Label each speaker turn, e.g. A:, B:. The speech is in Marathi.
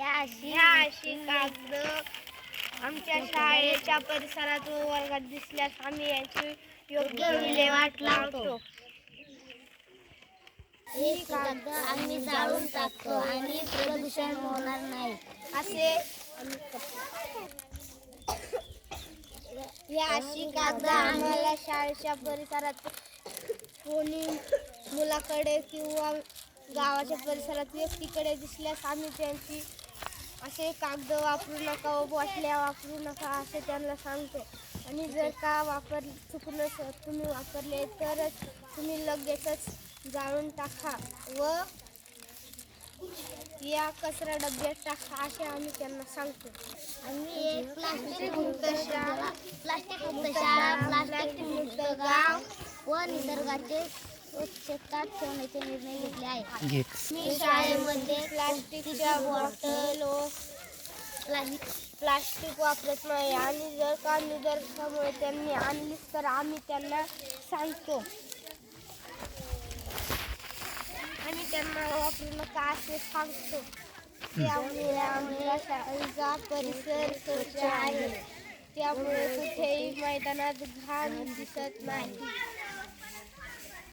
A: ह्या अशी कागद आमच्या शाळेच्या परिसरात व वर्गात दिसल्यास आम्ही याची योग्य विल्हेवाट लावतो.
B: हे कागद आम्ही जाळून टाकतो आणि प्रदूषण होणार नाही
A: असे या अशी कागद आम्हाला शाळेच्या परिसरात कोणी मुलाकडे किंवा गावाच्या परिसरात व्यक्तीकडे दिसल्यास आम्ही त्यांची असे कागद वापरू नका व बाटल्या वापरू नका असे त्यांना सांगतो. आणि जर का चुकून तुम्ही वापरले तरच तुम्ही लगेचच जाळून टाका व या कचरा डब्यात टाका असे आम्ही त्यांना सांगतो.
B: आम्ही एक प्लास्टिक मुक्त शाळा, प्लास्टिक मुक्त गाव व निसर्गाचे स्वच्छता ठेवण्याचे निर्णय घेतले आहे. मी शाळेमध्ये प्लास्टिकच्या बॉटल व
A: प्लास्टिक वापरत नाही आणि जर का निदर्शनामुळे त्यांनी आणलीच तर आम्ही त्यांना सांगतो आणि त्यांना वापरू नका असे सांगतो. त्यामुळे आमच्या शाळेचा परिसर स्वच्छ आहे. त्यामुळे कुठेही मैदानात घाण दिसत नाही.